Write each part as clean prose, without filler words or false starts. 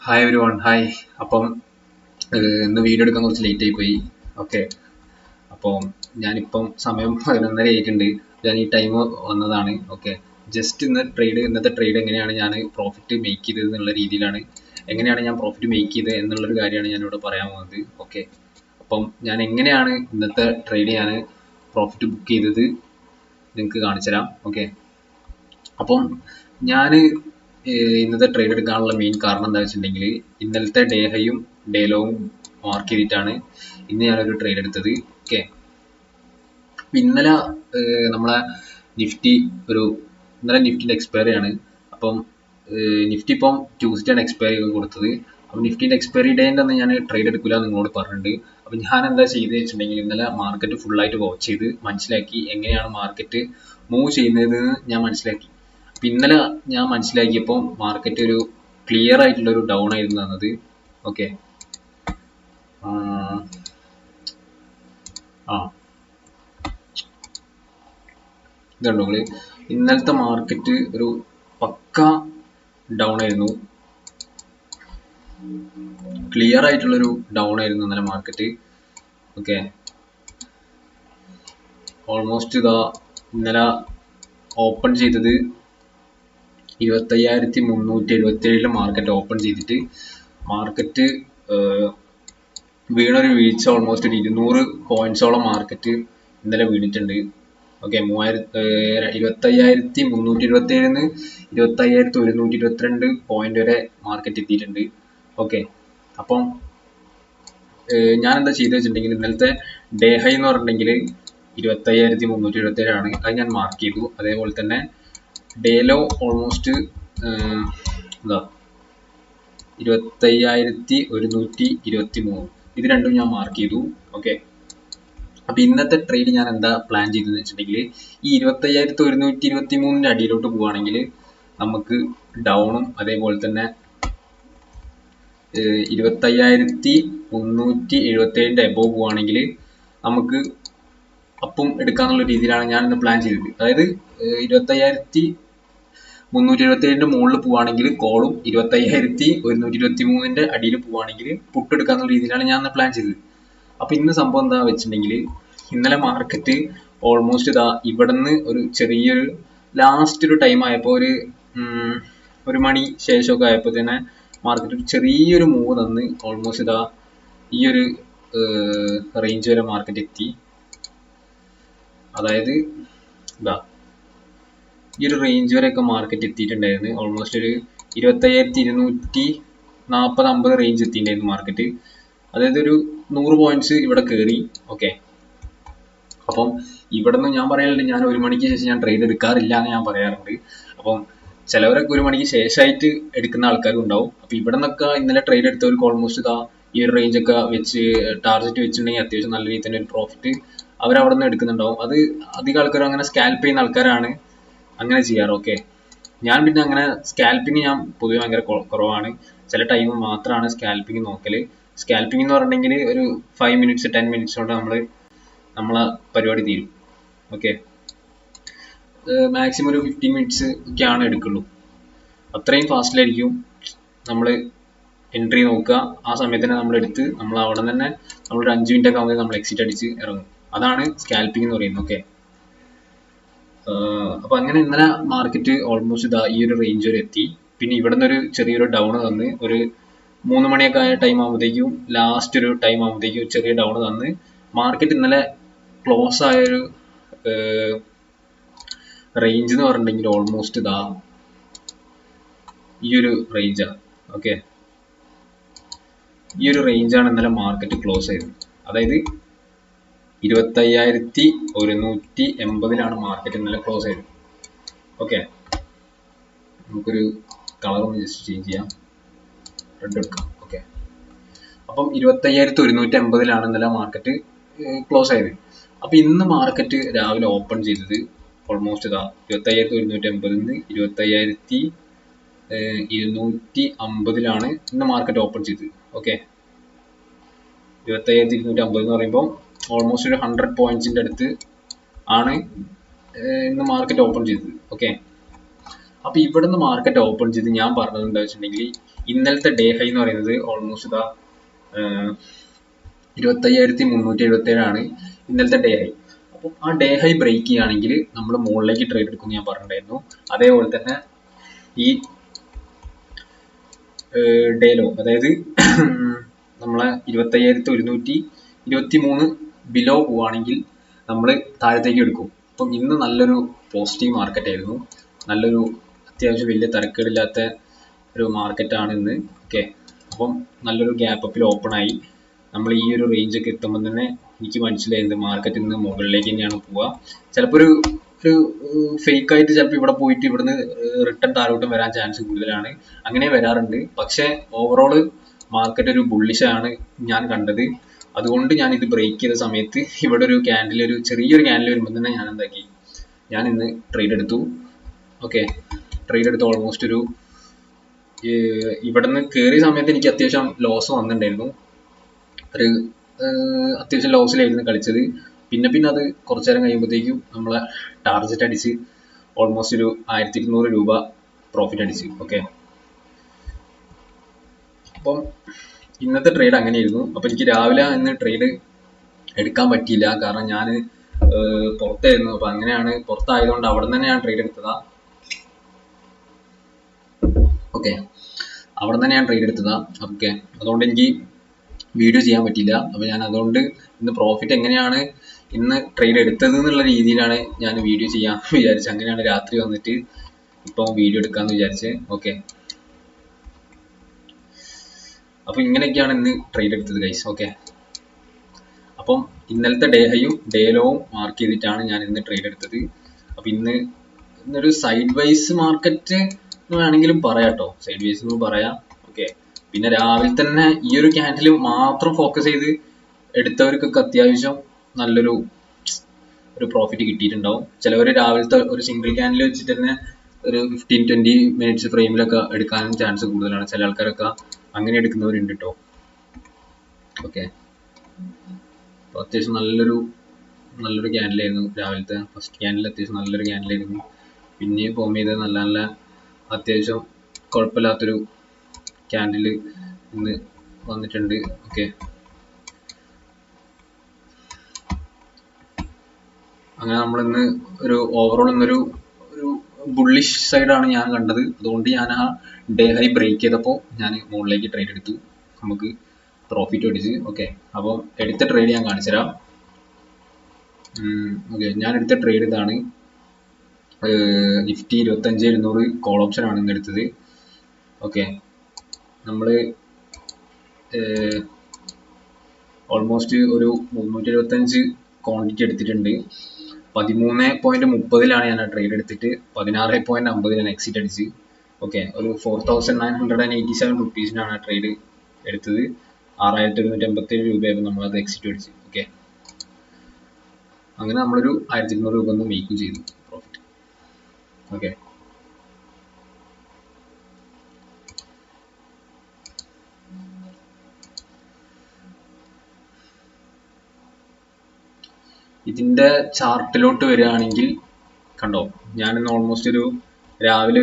Hi every one hi. അപ്പം ഇന്ന് video എടുക്കാൻ കുറച്ച് ലേറ്റ് ആയി പോയി. ഓക്കെ, അപ്പം ഞാനിപ്പം സമയം 11:30 ആയിട്ടുണ്ട്. ഞാൻ ഈ ടൈം വന്നതാണ്. ഓക്കെ, ജസ്റ്റ് ഇന്നത്തെ ട്രേഡ് എങ്ങനെയാണ് ഞാൻ പ്രോഫിറ്റ് മേക്ക് ചെയ്തത് എന്നുള്ള രീതിയിലാണ്, എങ്ങനെയാണ് ഞാൻ പ്രോഫിറ്റ് മേക്ക് ചെയ്തത് എന്നുള്ളൊരു കാര്യമാണ് ഞാനിവിടെ പറയാൻ പോകുന്നത്. ഓക്കെ, അപ്പം ഞാൻ എങ്ങനെയാണ് ഇന്നത്തെ ട്രേഡ് ഞാൻ പ്രോഫിറ്റ് ബുക്ക് ചെയ്തത് നിങ്ങൾക്ക് കാണിച്ചു തരാം. ഓക്കെ, അപ്പം ഞാൻ ഇന്നത്തെ ട്രേഡ് എടുക്കാനുള്ള മെയിൻ കാരണം എന്താ വെച്ചിട്ടുണ്ടെങ്കിൽ, ഇന്നലത്തെ ഡേ ഹൈയും ഡേ ലോവും മാർക്ക് ചെയ്തിട്ടാണ് ഇന്ന് ഞാനൊരു ട്രേഡ് എടുത്തത്. ഓക്കെ, ഇന്നലെ നമ്മളെ നിഫ്റ്റി ഇന്നലെ നിഫ്റ്റിന്റെ എക്സ്പയറി ആണ്. അപ്പം നിഫ്റ്റി ഇപ്പം ട്യൂസ്ഡേ ആണ് എക്സ്പയറി കൊടുത്തത്. അപ്പം നിഫ്റ്റിന്റെ എക്സ്പയറി ഡേന്റെ അന്ന് ഞാൻ ട്രേഡ് എടുക്കില്ല നിങ്ങളോട് പറഞ്ഞിട്ടുണ്ട്. അപ്പം ഞാൻ എന്താ ചെയ്തത് വെച്ചിട്ടുണ്ടെങ്കിൽ, ഇന്നലെ മാർക്കറ്റ് ഫുള്ളായിട്ട് വാച്ച് ചെയ്ത് മനസ്സിലാക്കി എങ്ങനെയാണ് മാർക്കറ്റ് മൂവ് ചെയ്യുന്നത് ഞാൻ മനസ്സിലാക്കി. അപ്പം ഇന്നലെ ഞാൻ മനസ്സിലാക്കിയപ്പോൾ മാർക്കറ്റ് ഒരു ക്ലിയർ ആയിട്ടുള്ള ഒരു ഡൗൺ ആയിരുന്നു തന്നത്. ഓക്കെ, ഇതുണ്ടോ നിങ്ങള്, ഇന്നലത്തെ മാർക്കറ്റ് ഒരു പക്ക ഡൗൺ ആയിരുന്നു, ക്ലിയർ ആയിട്ടുള്ളൊരു ഡൗൺ ആയിരുന്നു ഇന്നലെ മാർക്കറ്റ്. ഓക്കെ, ഓൾമോസ്റ്റ് ഇന്നലെ ഓപ്പൺ ചെയ്തത് 25,377 മാർക്കറ്റ് ഓപ്പൺ ചെയ്തിട്ട് മാർക്കറ്റ് വീണൊരു വീഴ്ച ഓൾമോസ്റ്റ് ഒരു 200 പോയിന്റ്സോളം മാർക്കറ്റ് ഇന്നലെ വീണിട്ടുണ്ട്. ഓക്കെ, 25,377 25,122 പോയിന്റ് വരെ മാർക്കറ്റ് എത്തിയിട്ടുണ്ട്. ഓക്കെ, അപ്പം ഞാൻ എന്താ ചെയ്തത് വെച്ചിട്ടുണ്ടെങ്കിൽ, ഇന്നലത്തെ ഡേ ഹൈ എന്ന് പറഞ്ഞിട്ടുണ്ടെങ്കിൽ 25,377 ആണ്. അത് ഞാൻ മാർക്ക് ചെയ്തു. അതേപോലെ തന്നെ ഡേ ലോ ഓൾമോസ്റ്റ് 25,123, ഇത് രണ്ടും ഞാൻ മാർക്ക് ചെയ്തു. ഓക്കെ, അപ്പൊ ഇന്നത്തെ ട്രേഡ് ഞാൻ എന്താ പ്ലാൻ ചെയ്തതെന്ന് വെച്ചിട്ടുണ്ടെങ്കിൽ, ഈ 25,123 അടിയിലോട്ട് പോവുകയാണെങ്കിൽ നമുക്ക് ഡൗണും, അതേപോലെ തന്നെ 25,377 എബോവ് പോവുകയാണെങ്കിൽ നമുക്ക് അപ്പം എടുക്കാന്നുള്ള രീതിയിലാണ് ഞാൻ ഇന്ന് പ്ലാൻ ചെയ്തത്. അതായത് 25,377 മുകളിൽ പോവുകയാണെങ്കിൽ കോളും, 25,123 അടിയിൽ പോവുകയാണെങ്കിൽ പുട്ട് എടുക്കാന്നുള്ള രീതിയിലാണ് ഞാൻ ഇന്ന് പ്ലാൻ ചെയ്തത്. അപ്പൊ ഇന്ന് സംഭവം എന്താ വെച്ചിട്ടുണ്ടെങ്കിൽ, ഇന്നലെ മാർക്കറ്റ് ഓൾമോസ്റ്റ് ഇവിടുന്ന് ഒരു ചെറിയൊരു ലാസ്റ്റ് ഒരു ടൈം ആയപ്പോൾ ഒരു മണി ശേഷമൊക്കെ ആയപ്പോൾ തന്നെ മാർക്കറ്റ് ഒരു ചെറിയൊരു മൂവ് തന്ന് ഓൾമോസ്റ്റ് ഈ ഒരു റേഞ്ച് വരെ മാർക്കറ്റ് എത്തി. അതായത് ഈ ഒരു റേഞ്ച് വരെയൊക്കെ മാർക്കറ്റ് എത്തിയിട്ടുണ്ടായിരുന്നു. ഓൾമോസ്റ്റ് ഒരു 25,240-50 റേഞ്ച് എത്തിയിട്ടുണ്ടായിരുന്നു മാർക്കറ്റ്. അതായത് ഒരു 100 പോയിന്റ്സ് ഇവിടെ കയറി. ഓക്കെ, അപ്പം ഇവിടെ നിന്ന് ഞാൻ പറയാറുണ്ട്, ഞാൻ 1 മണിക്ക് ശേഷം ഞാൻ ട്രേഡ് എടുക്കാറില്ല എന്ന് ഞാൻ പറയാറുണ്ട്. അപ്പം ചിലവരൊക്കെ 1 മണിക്ക് ശേഷമായിട്ട് എടുക്കുന്ന ആൾക്കാരും ഉണ്ടാവും. അപ്പൊ ഇവിടെ നിന്നൊക്കെ ഇന്നലെ ട്രേഡ് എടുത്തവർക്ക് ഓൾമോസ്റ്റ് ഈ ഒരു റേഞ്ച് ഒക്കെ വെച്ച് ടാർഗറ്റ് വെച്ചിട്ടുണ്ടെങ്കിൽ അത്യാവശ്യം നല്ല രീതിയിൽ തന്നെ ഒരു പ്രോഫിറ്റ് അവരവിടെ നിന്ന് എടുക്കുന്നുണ്ടാവും. അത് അധികം ആൾക്കാരും അങ്ങനെ സ്കാൽപ്പ് ചെയ്യുന്ന ആൾക്കാരാണ് അങ്ങനെ ചെയ്യാറ്. ഓക്കെ, ഞാൻ പിന്നെ അങ്ങനെ സ്കാൽപ്പിങ് ഞാൻ പൊതുവെ ഭയങ്കര കുറവാണ്. ചില ടൈം മാത്രമാണ് സ്കാൽപ്പിങ് നോക്കല്. സ്കാൽപ്പിംഗ് എന്ന് പറഞ്ഞിട്ടുണ്ടെങ്കിൽ ഒരു 5 മിനിറ്റ്സ് 10 മിനിറ്റ്സ് കൊണ്ട് നമ്മളെ പരിപാടി തീരും. ഓക്കെ, മാക്സിമം ഒരു 15 മിനിറ്റ്സ് ഒക്കെയാണ് എടുക്കുള്ളൂ. അത്രയും ഫാസ്റ്റിലായിരിക്കും നമ്മൾ എൻട്രി നോക്കുക. ആ സമയത്ത് തന്നെ നമ്മൾ എടുത്ത് നമ്മൾ അവിടെ തന്നെ നമ്മളൊരു 5 മിനിറ്റ് ഒക്കെ ആകുമ്പോൾ നമ്മൾ എക്സിറ്റ് അടിച്ച് ഇറങ്ങും. അതാണ് സ്കാൽപ്പിംഗ് എന്ന് പറയുന്നത്. ഓക്കെ, അപ്പൊ അങ്ങനെ ഇന്നലെ മാർക്കറ്റ് ഓൾമോസ്റ്റ് ഈ ഒരു റേഞ്ച് വരെ എത്തി. പിന്നെ ഇവിടെ നിന്ന് ഒരു ചെറിയൊരു ഡൗൺ തന്ന് ഒരു 3 മണിയൊക്കെ ആയ ടൈം ആകുമ്പോഴത്തേക്കും, ലാസ്റ്റ് ഒരു ടൈം ആകുമ്പോഴത്തേക്കും ചെറിയ ഡൗൺ തന്ന് മാർക്കറ്റ് ഇന്നലെ ക്ലോസ് ആയൊരു റേഞ്ച് എന്ന് പറഞ്ഞിട്ടുണ്ടെങ്കിൽ ഓൾമോസ്റ്റ് ഈ ഒരു റേഞ്ചാണ്. ഓക്കെ, ഈ ഒരു റേഞ്ചാണ് ഇന്നലെ മാർക്കറ്റ് ക്ലോസ് ചെയ്തത്. അതായത് 25,180 മാർക്കറ്റ് ഇന്നലെ ക്ലോസ് ചെയ്തത്. ഓക്കെ, നമുക്കൊരു കളർ ഒന്ന് ജസ്റ്റ് ചേഞ്ച് ചെയ്യാം, റെഡ് എടുക്കാം. ഓക്കെ, അപ്പം 25,180 ഇന്നലെ മാർക്കറ്റ് ക്ലോസ് ആയത്. അപ്പൊ ഇന്ന് മാർക്കറ്റ് രാവിലെ ഓപ്പൺ ചെയ്തത് ഓൾമോസ്റ്റ് 25,180 25,250 ഇന്ന് മാർക്കറ്റ് ഓപ്പൺ ചെയ്തത്. ഓക്കെ, 25,250 എന്ന് പറയുമ്പോൾ ഓൾമോസ്റ്റ് ഒരു 100 പോയിന്റ്സിന്റെ അടുത്ത് ആണ് ഇന്ന് മാർക്കറ്റ് ഓപ്പൺ ചെയ്തത്. ഓക്കെ, അപ്പൊ ഇവിടുന്ന് മാർക്കറ്റ് ഓപ്പൺ ചെയ്ത് ഞാൻ പറഞ്ഞത് എന്താ വെച്ചിട്ടുണ്ടെങ്കിൽ, ഇന്നലത്തെ ഡേ ഹൈ എന്ന് പറയുന്നത് ഓൾമോസ്റ്റ് ഇതാ 25,377 ഇന്നലത്തെ ഡേ ഹൈ. അപ്പം ആ ഡേ ഹൈ ബ്രേക്ക് ചെയ്യുകയാണെങ്കിൽ നമ്മൾ മുകളിലേക്ക് ട്രേഡ് എടുക്കുമെന്ന് ഞാൻ പറഞ്ഞിട്ടുണ്ടായിരുന്നു. അതേപോലെ തന്നെ ഈ ഡേ ലോ, അതായത് നമ്മളെ 25,123 ബിലോ പോവുകയാണെങ്കിൽ നമ്മൾ താഴത്തേക്ക് എടുക്കും. അപ്പം ഇന്ന് നല്ലൊരു പോസിറ്റീവ് മാർക്കറ്റ് ആയിരുന്നു, നല്ലൊരു അത്യാവശ്യം വലിയ തരക്കേടില്ലാത്ത ഒരു മാർക്കറ്റാണ് ഇന്ന്. ഓക്കെ, അപ്പം നല്ലൊരു ഗ്യാപ്പ് അപ്പിൽ ഓപ്പൺ ആയി. നമ്മൾ ഈ ഒരു റേഞ്ച് ഒക്കെ എത്തുമ്പോൾ തന്നെ എനിക്ക് മനസ്സിലായത് മാർക്കറ്റ് ഇന്ന് മുകളിലേക്ക് തന്നെയാണ് പോവുക. ചിലപ്പോൾ ഒരു ഫേക്ക് ആയിട്ട് ചിലപ്പോൾ ഇവിടെ പോയിട്ട് ഇവിടുന്ന് റിട്ടേൺ താഴോട്ടും വരാൻ ചാൻസ് കൂടുതലാണ്. അങ്ങനെ വരാറുണ്ട്. പക്ഷേ ഓവറോള് മാർക്കറ്റ് ഒരു ബുള്ളിഷാണ് ഞാൻ കണ്ടത്. അതുകൊണ്ട് ഞാൻ ഇത് ബ്രേക്ക് ചെയ്ത സമയത്ത് ഇവിടെ ഒരു ക്യാൻഡിൽ, ഒരു ചെറിയൊരു ക്യാൻഡിൽ വരുമ്പോൾ തന്നെ ഞാൻ എന്താക്കി, ഞാൻ ഇന്ന് ട്രേഡ് എടുത്തു. ഓക്കെ, ട്രേഡ് എടുത്ത് ഓൾമോസ്റ്റ് ഒരു ഇവിടെ നിന്ന് കയറിയ സമയത്ത് എനിക്ക് അത്യാവശ്യം ലോസ് വന്നിട്ടുണ്ടായിരുന്നു. ഒരു അത്യാവശ്യം ലോസിലായിരുന്നു കളിച്ചത്. പിന്നെ അത് കുറച്ചു നേരം കഴിയുമ്പോഴത്തേക്കും നമ്മളെ ടാർഗറ്റ് അടിച്ച് ഓൾമോസ്റ്റ് ഒരു 1,200 രൂപ പ്രോഫിറ്റ് അടിച്ച്. ഓക്കെ, അപ്പം ഇന്നത്തെ ട്രേഡ് അങ്ങനെയായിരുന്നു. അപ്പം എനിക്ക് രാവിലെ ഇന്ന് ട്രേഡ് എടുക്കാൻ പറ്റിയില്ല, കാരണം ഞാൻ പുറത്തായിരുന്നു. അപ്പം അങ്ങനെയാണ്, പുറത്തായതുകൊണ്ട് അവിടെ തന്നെ ഞാൻ ട്രേഡ് എടുത്തതാ. ഓക്കെ, അവിടെ തന്നെ ഞാൻ ട്രേഡ് എടുത്തതാ. ഓക്കെ, അതുകൊണ്ട് എനിക്ക് വീഡിയോ ചെയ്യാൻ പറ്റിയില്ല. അപ്പം ഞാൻ അതുകൊണ്ട് ഇന്ന് പ്രോഫിറ്റ് എങ്ങനെയാണ് ഇന്ന് ട്രേഡ് എടുത്തത് എന്നുള്ള രീതിയിലാണ് ഞാൻ വീഡിയോ ചെയ്യാൻ വിചാരിച്ചത്. അങ്ങനെയാണ് രാത്രി വന്നിട്ട് ഇപ്പം വീഡിയോ എടുക്കാമെന്ന് വിചാരിച്ചത്. ഓക്കെ, അപ്പം ഇങ്ങനെയൊക്കെയാണ് ഇന്ന് ട്രേഡ് എടുത്തത് ഗൈസ്. ഓക്കെ, അപ്പം ഇന്നലത്തെ ഡേ ഹൈയും ഡേ ലോവും മാർക്ക് ചെയ്തിട്ടാണ് ഞാൻ ഇന്ന് ട്രേഡ് എടുത്തത്. അപ്പം ഇന്നൊരു സൈഡ് വൈസ് മാർക്കറ്റ് എന്ന് വേണമെങ്കിലും പറയാം കേട്ടോ, സൈഡ് വൈസ് എന്ന് പറയാം. ഓക്കെ, പിന്നെ രാവിലെ തന്നെ ഈ ഒരു ക്യാൻഡിൽ മാത്രം ഫോക്കസ് ചെയ്ത് എടുത്തവർക്കൊക്കെ അത്യാവശ്യം നല്ലൊരു പ്രോഫിറ്റ് കിട്ടിയിട്ടുണ്ടാവും. ചിലവർ രാവിലത്തെ ഒരു സിംഗിൾ ക്യാൻഡിൽ വെച്ചിട്ട് തന്നെ ഒരു 15-20 മിനിറ്റ്സ് ഫ്രെയിമിലൊക്കെ എടുക്കാനും ചാൻസ് കൂടുതലാണ്. ചില ആൾക്കാരൊക്കെ അങ്ങനെ എടുക്കുന്നവരുണ്ട് കേട്ടോ. ഓക്കെ, അപ്പോൾ അത്യാവശ്യം നല്ലൊരു ക്യാൻഡിലായിരുന്നു രാവിലത്തെ. ഫസ്റ്റ് ക്യാൻഡിൽ അത്യാവശ്യം നല്ലൊരു ക്യാൻഡിലായിരുന്നു. പിന്നെയും ഫോം ചെയ്തത് നല്ല അത്യാവശ്യം കുഴപ്പമില്ലാത്തൊരു ക്യാൻഡിൽ ഇന്ന് വന്നിട്ടുണ്ട്. ഓക്കെ, അങ്ങനെ നമ്മളിന്ന് ഒരു ഓവറോൾ ഇന്നൊരു ബുള്ളിഷ് സൈഡാണ് ഞാൻ കണ്ടത്. അതുകൊണ്ട് ഞാൻ ആ ഡേ ഹൈ ബ്രേക്ക് ചെയ്തപ്പോൾ ഞാൻ മുകളിലേക്ക് ട്രേഡ് എടുത്തു, നമുക്ക് പ്രോഫിറ്റ് അടിച്ച്. ഓക്കെ, അപ്പോൾ എടുത്ത ട്രേഡ് ഞാൻ കാണിച്ചു തരാം. ഓക്കെ, ഞാൻ എടുത്ത ട്രേഡ് ഇതാണ്. നിഫ്റ്റി 25,700 കോൾ ഓപ്ഷൻ ആണ് ഇന്ന് എടുത്തത്. ഓക്കെ, നമ്മൾ ഓൾമോസ്റ്റ് ഒരു 375 ക്വാണ്ടിറ്റി എടുത്തിട്ടുണ്ട്. 13.30 ഞാൻ ആ ട്രേഡ് എടുത്തിട്ട് 16.50 എക്സിറ്റ് അടിച്ച്. ഓക്കെ, ഒരു 4,987 റുപ്പീസിനാണ് ആ ട്രേഡ് എടുത്തത്. 6,187 രൂപയായിരുന്നു നമ്മളത് എക്സിറ്റ് അടിച്ച്. ഓക്കെ, അങ്ങനെ നമ്മളൊരു 1,200 രൂപ ഒന്ന് മേക്കും ചെയ്തു പ്രോഫിറ്റ്. ഓക്കെ, ഇതിന്റെ ചാർട്ടിലോട്ട് വരികയാണെങ്കിൽ കണ്ടോ, ഞാനിന്ന് ഓൾമോസ്റ്റ് രാവിലെ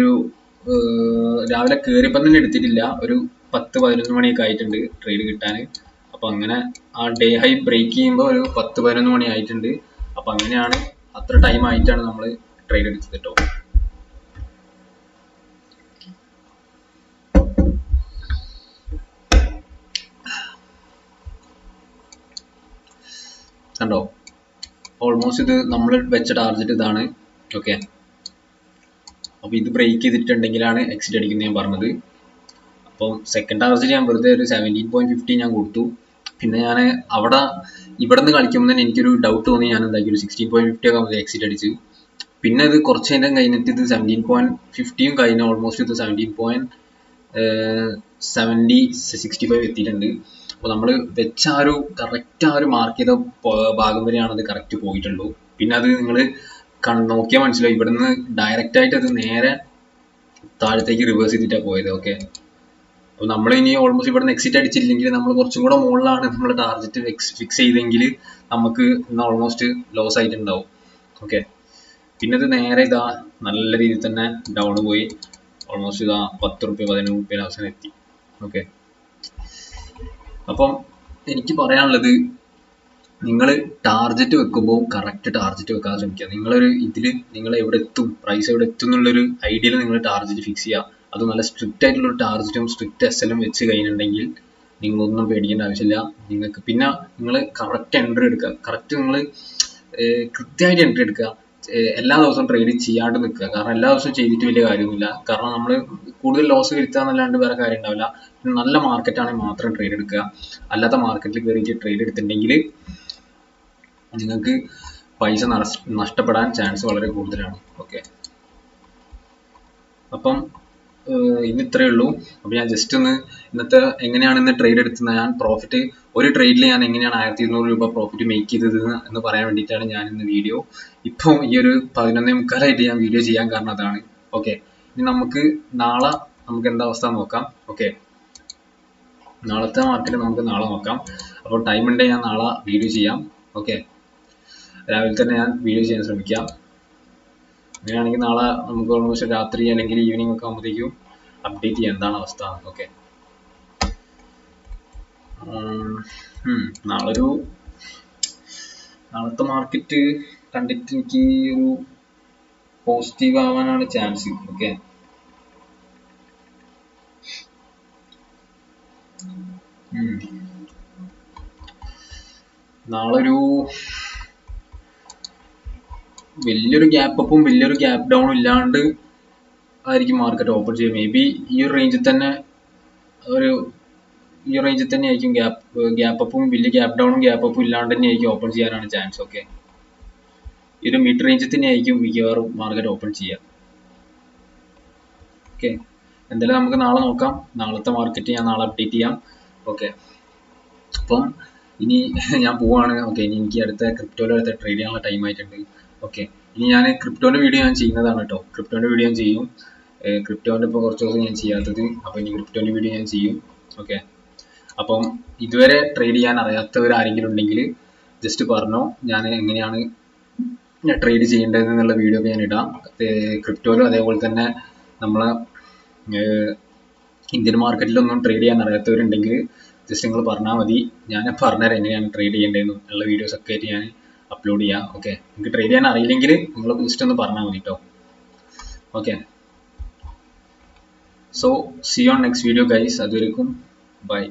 കയറിയപ്പം തന്നെ എടുത്തിട്ടില്ല, ഒരു 10-11 മണിയൊക്കെ ആയിട്ടുണ്ട് ട്രേഡ് കിട്ടാൻ. അപ്പം അങ്ങനെ ആ ഡേ ഹൈ ബ്രേക്ക് ചെയ്യുമ്പോൾ ഒരു 10-11 മണി ആയിട്ടുണ്ട്. അപ്പം അങ്ങനെയാണ്, അത്ര ടൈം ആയിട്ടാണ് നമ്മൾ ട്രേഡ് എടുത്തത് കേട്ടോ. കണ്ടോ, ഓൾമോസ്റ്റ് ഇത് നമ്മൾ വെച്ച ടാർഗറ്റ് ഇതാണ്. ഓക്കെ, അപ്പോൾ ഇത് ബ്രേക്ക് ചെയ്തിട്ടുണ്ടെങ്കിലാണ് എക്സിറ്റ് അടിക്കുന്നത് ഞാൻ പറഞ്ഞത്. അപ്പം സെക്കൻഡ് ടാർഗറ്റ് ഞാൻ വെറുതെ ഒരു 17.50 ഞാൻ കൊടുത്തു. പിന്നെ ഞാൻ ഇവിടെ നിന്ന് കളിക്കുമ്പോൾ തന്നെ എനിക്കൊരു ഡൗട്ട് തോന്നി. ഞാൻ എന്താക്കി, ഒരു 16.50 ഒക്കെ ആകുമ്പോൾ എക്സിറ്റ് അടിച്ച്. പിന്നെ ഇത് കുറച്ച് നേരം കഴിഞ്ഞിട്ട് ഇത് 17.50 കഴിഞ്ഞ ഓൾമോസ്റ്റ് ഇത് 17.65 എത്തിയിട്ടുണ്ട്. അപ്പോൾ നമ്മൾ വെച്ച ആ ഒരു കറക്റ്റ് ആ ഒരു മാർക്ക് ചെയ്ത ഭാഗം വരെയാണ് അത് കറക്റ്റ് പോയിട്ടുള്ളൂ. പിന്നെ അത് നിങ്ങൾ നോക്കിയാൽ മനസ്സിലാവും, ഇവിടുന്ന് ഡയറക്റ്റ് ആയിട്ട് അത് നേരെ താഴത്തേക്ക് റിവേഴ്സ് ചെയ്തിട്ടാണ് പോയത്. ഓക്കെ, അപ്പോൾ നമ്മൾ ഇനി ഓൾമോസ്റ്റ് ഇവിടെ നിന്ന് എക്സിറ്റ് അടിച്ചില്ലെങ്കിൽ നമ്മൾ കുറച്ചും കൂടെ മുകളിലാണ് നമ്മൾ ടാർഗറ്റ് ഫിക്സ് ചെയ്തെങ്കിൽ നമുക്ക് ഇന്ന് ഓൾമോസ്റ്റ് ലോസ് ആയിട്ടുണ്ടാവും. ഓക്കെ, പിന്നെ ഇത് നേരെ ഇതാ നല്ല രീതിയിൽ തന്നെ ഡൗൺ പോയി. ഓൾമോസ്റ്റ് ഇതാ 10 റുപ്യ 11 റുപ്യ അവസാനം എത്തി. ഓക്കെ. അപ്പം എനിക്ക് പറയാനുള്ളത്, നിങ്ങൾ ടാർഗറ്റ് വെക്കുമ്പോൾ കറക്റ്റ് ടാർഗറ്റ് വെക്കാൻ ശ്രമിക്കുക. നിങ്ങളൊരു ഇതിൽ നിങ്ങൾ എവിടെ എത്തും, പ്രൈസ് എവിടെ എത്തും എന്നുള്ളൊരു ഐഡിയയിൽ നിങ്ങൾ ടാർഗറ്റ് ഫിക്സ് ചെയ്യുക. അത് നല്ല സ്ട്രിക്റ്റ് ആയിട്ടുള്ളൊരു ടാർഗറ്റും സ്ട്രിക്റ്റ് SLം വെച്ച് കഴിഞ്ഞിട്ടുണ്ടെങ്കിൽ നിങ്ങളൊന്നും പേടിക്കേണ്ട ആവശ്യമില്ല. നിങ്ങൾക്ക് പിന്നെ നിങ്ങൾ കറക്റ്റ് എൻട്രി എടുക്കുക. കറക്റ്റ് നിങ്ങൾ കൃത്യമായിട്ട് എൻട്രി എടുക്കുക. എല്ലാ ദിവസവും ട്രേഡ് ചെയ്യാണ്ട് നിൽക്കുക. കാരണം എല്ലാ ദിവസവും ചെയ്തിട്ട് വലിയ കാര്യമൊന്നുമില്ല. കാരണം നമ്മൾ കൂടുതൽ ലോസ് വരുത്തുക എന്നല്ലാണ്ട് വേറെ കാര്യം ഉണ്ടാവില്ല. നല്ല മാർക്കറ്റ് ആണെങ്കിൽ മാത്രം ട്രേഡ് എടുക്കുക. അല്ലാത്ത മാർക്കറ്റിൽ കയറിയിട്ട് ട്രേഡ് എടുത്തിട്ടുണ്ടെങ്കിൽ നിങ്ങൾക്ക് പൈസ നഷ്ടപ്പെടാൻ ചാൻസ് വളരെ കൂടുതലാണ്. ഓക്കെ, അപ്പം ഇന്ന് ഇത്രയേ ഉള്ളൂ. അപ്പോൾ ഞാൻ ജസ്റ്റ് ഒന്ന് ഇന്നത്തെ എങ്ങനെയാണ് ഇന്ന് ട്രേഡ് എടുത്തത്, ഞാൻ പ്രോഫിറ്റ് ഒരു ട്രേഡിൽ ഞാൻ എങ്ങനെയാണ് 1200 രൂപ പ്രോഫിറ്റ് മേക്ക് ചെയ്തത് എന്ന് പറയാൻ വേണ്ടിയിട്ടാണ് ഞാൻ ഇന്ന് വീഡിയോ ഇപ്പോൾ ഈ ഒരു 11:45 ഞാൻ വീഡിയോ ചെയ്യാൻ കാരണം അതാണ്. ഓക്കെ, ഇനി നമുക്ക് നാളെ നമുക്ക് എന്താ അവസ്ഥ നോക്കാം. ഓക്കെ, നാളത്തെ മാർക്കറ്റ് നമുക്ക് നാളെ നോക്കാം. അപ്പോൾ ടൈം ഉണ്ടെങ്കിൽ ഞാൻ നാളെ വീഡിയോ ചെയ്യാം. ഓക്കെ, രാവിലെ തന്നെ ഞാൻ വീഡിയോ ചെയ്യാൻ ശ്രമിക്കാം. അങ്ങനെയാണെങ്കിൽ നാളെ നമുക്ക് ഓൾമോസ്റ്റ് രാത്രി അല്ലെങ്കിൽ ഈവനിങ് ഒക്കെ ആകുമ്പോഴത്തേക്കും അപ്ഡേറ്റ് ചെയ്യാം എന്താണ് അവസ്ഥ. ഓക്കെ, നാളത്തെ മാർക്കറ്റ് കണ്ടിട്ട് എനിക്ക് ഒരു പോസിറ്റീവ് ആവാനാണ് ചാൻസ്. ഓക്കെ, നാളെ ഒരു വലിയൊരു ഗ്യാപ്പ് അപ്പും വലിയൊരു ഗ്യാപ്പ് ഡൗണും ഇല്ലാണ്ട് ആയിരിക്കും മാർക്കറ്റ് ഓപ്പൺ ചെയ്യുക. മേ ബി ഈ ഒരു റേഞ്ചിൽ തന്നെ ആയിരിക്കും ഗ്യാപ്പ് അപ്പും വലിയ ഗ്യാപ്പ് ഡൗണും ഗ്യാപ്പ് അപ്പും ഇല്ലാണ്ട് തന്നെ ആയിരിക്കും ഓപ്പൺ ചെയ്യാനാണ് ചാൻസ്. ഓക്കെ, ഈ ഒരു മിഡ് റേഞ്ചിൽ തന്നെ ആയിരിക്കും മിക്കവാറും മാർക്കറ്റ് ഓപ്പൺ ചെയ്യുക. ഓക്കെ, എന്തായാലും നമുക്ക് നാളെ നോക്കാം. നാളത്തെ മാർക്കറ്റ് ഞാൻ നാളെ അപ്ഡേറ്റ് ചെയ്യാം. ഓക്കെ, അപ്പം ഇനി ഞാൻ പോവാണ്. ഓക്കെ, ഇനി എനിക്ക് അടുത്ത ക്രിപ്റ്റോയിലെ ട്രേഡ് ചെയ്യാനുള്ള ടൈം ആയിട്ടുണ്ട്. ഓക്കെ, ഇനി ഞാൻ ക്രിപ്റ്റോന്റെ വീഡിയോ ഞാൻ ചെയ്യുന്നതാണ് കേട്ടോ. ക്രിപ്റ്റോന്റെ വീഡിയോ ഞാൻ ചെയ്യും. ക്രിപ്റ്റോന്റെ ഇപ്പോൾ കുറച്ച് ദിവസം ഞാൻ ചെയ്യാത്തത്, അപ്പോൾ ഇനി ക്രിപ്റ്റോന്റെ വീഡിയോ ഞാൻ ചെയ്യും. ഓക്കെ, അപ്പം ഇതുവരെ ട്രേഡ് ചെയ്യാൻ അറിയാത്തവർ ആരെങ്കിലും ഉണ്ടെങ്കിൽ ജസ്റ്റ് പറഞ്ഞോ, ഞാൻ എങ്ങനെയാണ് ട്രേഡ് ചെയ്യേണ്ടത് എന്നുള്ള വീഡിയോ ഒക്കെ ഞാൻ ഇടാം. ക്രിപ്റ്റോയിലും അതേപോലെ തന്നെ നമ്മളെ ഇന്ത്യൻ മാർക്കറ്റിലൊന്നും ട്രേഡ് ചെയ്യാൻ അറിയാത്തവരുണ്ടെങ്കിൽ ജസ്റ്റ് നിങ്ങൾ പറഞ്ഞാൽ മതി. ഞാൻ പറഞ്ഞുതരാം എങ്ങനെയാണ് ട്രേഡ് ചെയ്യേണ്ടതെന്നും ഉള്ള വീഡിയോസ് ഒക്കെ ആയിട്ട് ഞാൻ അപ്ലോഡ് ചെയ്യാം. ഓക്കെ, നിങ്ങൾക്ക് ട്രേഡ് ചെയ്യാൻ അറിയില്ലെങ്കിൽ നിങ്ങൾ ജസ്റ്റ് ഒന്ന് പറഞ്ഞാൽ മതി കേട്ടോ. Okay, so see on next video guys. അതുവരെക്കും ബൈ.